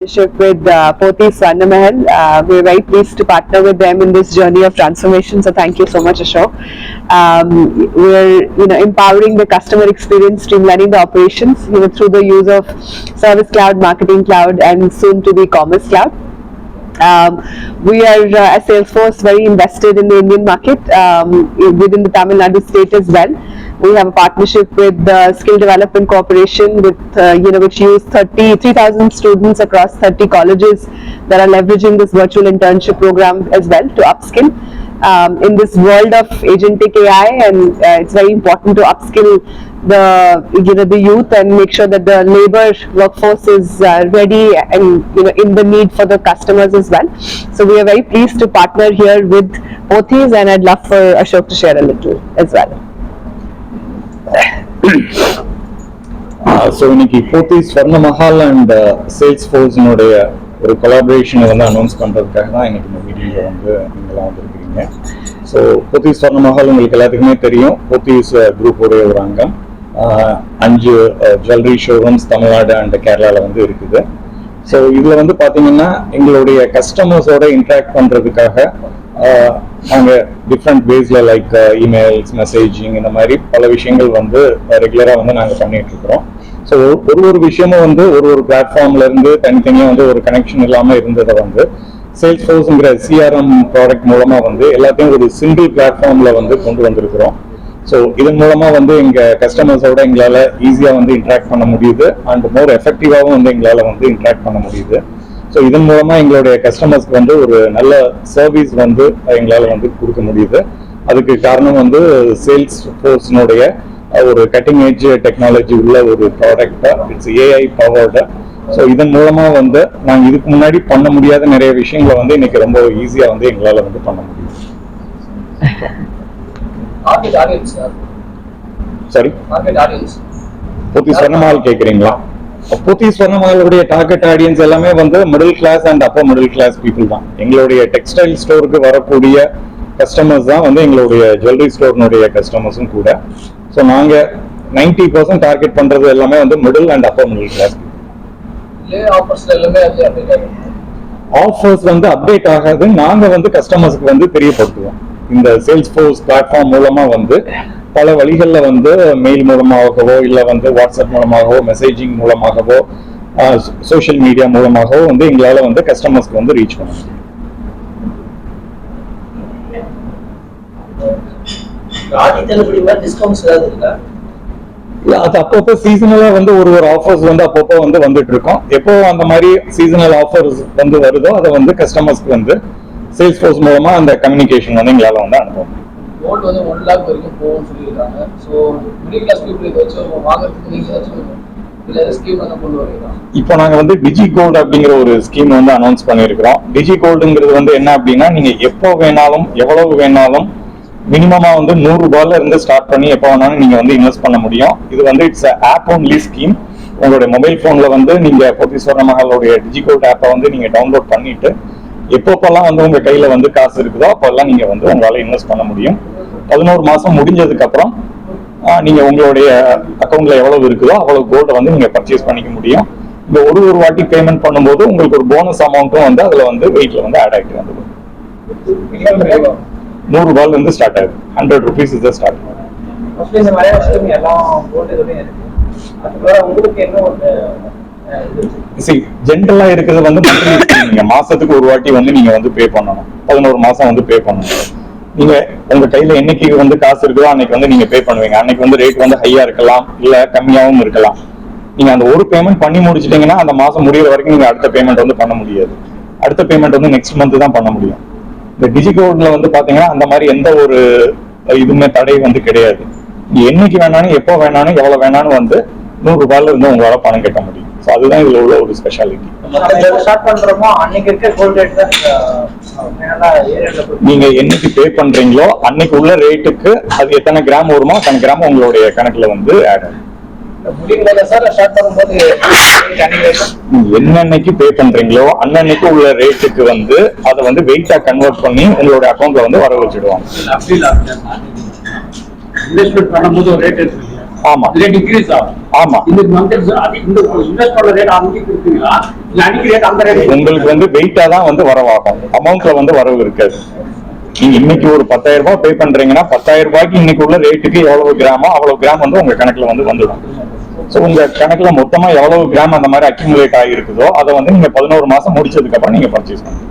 With Pothys Swarnamahal. We're very pleased to partner with them in this journey of transformation. So thank you so much, Ashok. We're empowering the customer experience, streamlining the operations through the use of Service Cloud, Marketing Cloud, and soon to be Commerce Cloud. We are as Salesforce very invested in the Indian market within the Tamil Nadu state as well. We have a partnership with the Skill Development Corporation, with which use 3,000 students across 30 colleges that are leveraging this virtual internship program as well to upskill. In this world of agentic AI, and it's very important to upskill the youth and make sure that the labor workforce is ready and in the need for the customers as well. So we are very pleased to partner here with Pothys, and I'd love for Ashok to share a little as well. So இன்னைக்கு Pothys Swarnamahal and Salesforce ஒரு கொலாபரேஷனை announce பண்றதுக்காக தான் இன்னைக்கு இந்த மீட்டிங்ல நீங்களாம் வந்திருக்கீங்க. So Pothys Swarnamahal உங்களுக்கு எல்லாத்துக்குமே தெரியும். Pothys குரூப்போடைய ஒரு அங்கம். 5 ஜுவல்லரி ஷோரூம்ஸ் தமிழ்நாடு அண்ட் கேரளாவில் இருக்குது. ஸோ இதில் பார்த்தீங்கன்னா எங்களுடைய கஸ்டமர்ஸோட இன்ட்ராக்ட் பண்ணுறதுக்காக நாங்கள் டிஃப்ரெண்ட் வேஸில் லைக் இமெயில்ஸ், மெசேஜிங், இந்த மாதிரி பல விஷயங்கள் ரெகுலராக நாங்கள் பண்ணிட்டு இருக்கிறோம். ஸோ ஒரு விஷயமும் ஒரு பிளாட்ஃபார்ம்ல இருந்து தனித்தனியாக ஒரு கனெக்ஷன் இல்லாமல் இருந்ததை சேல்ஸ்ஃபோர்ஸ்ங்கிற சிஆர்எம் ப்ராடக்ட் மூலமா எல்லாத்தையும் ஒரு சிங்கிள் பிளாட்ஃபார்ம்ல கொண்டு வந்திருக்கிறோம். ஸோ இதன் மூலமா எங்க கஸ்டமர்ஸோட எங்களால் ஈஸியா இன்ட்ராக்ட் பண்ண முடியுது அண்ட் மோர் எஃபெக்டிவாகவும் எங்களால் இன்ட்ராக்ட் பண்ண முடியுது. ஸோ இதன் மூலமா எங்களுடைய கஸ்டமர்ஸ்க்கு ஒரு நல்ல சர்வீஸ் எங்களால் கொடுக்க முடியுது. அதுக்கு காரணம் சேல்ஸ்ஃபோர்ஸ்னுடைய ஒரு கட்டிங் எட்ஜ் டெக்னாலஜி உள்ள ஒரு product. It's AI powered. So இதன் மூலமா நாங்கள் இதுக்கு முன்னாடி பண்ண முடியாத நிறைய விஷயங்களை இன்னைக்கு ரொம்ப ஈஸியா எங்களால் பண்ண முடியும். சரி, Pothys Swarnamahal கேக்குறீங்களா? Pothys Swarnamahalுடைய டார்கெட் ஆடியன்ஸ் எல்லாமே middle class and upper middle class people தான். எங்களுடைய டெக்ஸ்டைல் ஸ்டோருக்கு வரக்கூடிய கஸ்டமர்ஸ் தான் எங்களுடைய ஜுவல்லரி ஸ்டோர்னுடைய கஸ்டமர்ஸும் கூட. ஸோ நாங்க 90% டார்கெட் பண்றது எல்லாமே middle and upper middle class. Offers update ஆகாது. நாங்க கஸ்டமர்ஸ்க்கு தெரியப்படுத்துவோம். இந்த சேல்ஸ்ஃபோர்ஸ் பிளாட்ஃபார்ம் மூலமா பல வழிகளில் மெயில் மூலமாகவோ இல்லை வாட்ஸ்அப் மூலமாகவோ மெசேஜிங் மூலமாகவோ சோஷியல் மீடியா மூலமாகவோ எங்களால் கஸ்டமர்ஸ்க்கு ரீச் பண்ண முடியும். அது அப்பப்போ சீசனலா ஒரு ஆஃபர்ஸ் அப்பப்போ வந்துட்டு இருக்கோம். எப்போ அந்த மாதிரி சீசனல் ஆஃபர்ஸ் வருதோ அதை கஸ்டமர்ஸ்க்கு சேல்ஸ்ஃபோர்ஸ் மூலமா அந்த கம்யூனிகேஷன் எங்களால அனுப்ப முடியும். கோல்ட் 1 லாக் வரைக்கும் போகும்னு சொல்லிருக்காங்க. சோ மிடில் கிளாஸ் பீப்புள் இத வச்சு வாங்குறதுக்கு நீங்க ஏதாச்சும் ஸ்கீம் கொண்டு வரீங்களா? இப்போ நாங்க டிஜி கோல்ட் அப்படிங்கிற ஒரு ஸ்கீம் அனௌன்ஸ் பண்ணியிருக்கிறோம். டிஜி கோல்டுங்கிறது என்ன அப்படின்னா, நீங்க எப்போ வேணாலும் எவ்வளவு வேணாலும் மினிமமா 100 ரூபாயில இருந்து ஸ்டார்ட் பண்ணி எப்போ வேணாலும் நீங்க இன்வெஸ்ட் பண்ண முடியும். இது இட்ஸ் ஆப் ஒன்லி ஸ்கீம். உங்களுடைய மொபைல் போன்ல நீங்க Pothys Swarnamahalோட டிஜி கோல்ட் ஆப்பை நீங்க டவுன்லோட் பண்ணிட்டு எப்பப்பெல்லாம் உங்க கையில காசு இருக்குதோ அப்பெல்லாம் நீங்க உங்களால இன்வெஸ்ட் பண்ண முடியும். 11 மாசம் முடிஞ்சதுக்கு அப்புறம் நீங்க உங்களுடைய அக்கௌண்ட்ல எவ்வளவு இருக்குதோ அவ்வளவு கோல்ட நீங்க பர்ச்சேஸ் பண்ணிக்க முடியும். இந்த ஒரு வாட்டி பேமெண்ட் பண்ணும்போது உங்களுக்கு ஒரு போனஸ் அமௌண்ட்டும் அதுல வெயிட்ல ஆட் ஆகிட்டு வந்துடும். 100 ரூபாயில இருந்து ஸ்டார்ட் ஆகுது. 100 rupees இஸ் தி ஸ்டார்ட். ஜென்ரலா இருக்கிறது நீங்க மாசத்துக்கு ஒரு வாட்டி நீங்க பே பண்ணணும். 11 மாசம் பே பண்ணணும். நீங்க உங்க கையில என்னைக்கு காசு இருக்குதோ அன்னைக்கு நீங்க பே பண்ணுவீங்க. அன்னைக்கு ரேட் ஹையா இருக்கலாம், இல்ல கம்மியாவும் இருக்கலாம். நீங்க அந்த ஒரு பேமெண்ட் பண்ணி முடிச்சிட்டீங்கன்னா அந்த மாசம் முடிகிற வரைக்கும் நீங்க அடுத்த பேமெண்ட் பண்ண முடியாது. அடுத்த பேமெண்ட் நெக்ஸ்ட் மந்த் தான் பண்ண முடியும். இந்த டிஜி கோல்ட்ல பாத்தீங்கன்னா அந்த மாதிரி எந்த ஒரு இதுவுமே தடை கிடையாது. நீங்க என்னைக்கு வேணாலும் எப்போ வேணாலும் எவ்வளவு வேணாலும் 100 ரூபாயில இருந்து உங்களால பணம் கட்ட முடியும். ஸோ அதுதான் இதுல உள்ள ஒரு ஸ்பெஷாலிட்டி. நீங்க என்னைக்கு பே பண்றீங்களோ அன்னைக்கு உள்ள ரேட்டுக்கு அது எத்தனை கிராம் வருமோ அத்தனை கிராம் உங்களுடைய கணக்குல ஆட் ஆகும். என்னன்னைக்கு பே பண்றீங்களோ அன்னன்னைக்கு உள்ள ரேட்டுக்கு அதை வெயிட்டா கன்வெர்ட் பண்ணி உங்களோட அக்கௌண்ட்ல வர வச்சிடுவாங்க. ஆமா ரேட் இன்க்ரீஸ் ஆகும். ஆமா இந்த மந்த் அது இந்த இன்வெஸ்ட் பண்ண ரேட் அன்னைக்கு கொடுத்தீங்களா இல்ல அன்னைக்கு ரேட் அந்த ரேட் உங்களுக்கு வந்து வெயிட்டா தான் வந்து வரவாகும், அமௌண்ட்ல வந்து வரவு இருக்காது. நீங்க இன்னைக்கு ஒரு 10,000 ரூபாய் பே பண்றீங்கன்னா 10,000 ரூபாய்க்கு இன்னைக்கு உள்ள ரேட்டுக்கு எவ்வளவு கிராமோ அவ்வளவு கிராம் வந்து உங்க கணக்குல வந்து வந்துடும். ஸோ உங்க கணக்குல மொத்தமா எவ்வளவு கிராம் அந்த மாதிரி அக்யூமுலேட் ஆகிருக்குதோ அதை வந்து நீங்க 11 மாசம் முடிச்சதுக்கு அப்புறம் நீங்க பர்ச்சேஸ் பண்ணணும்.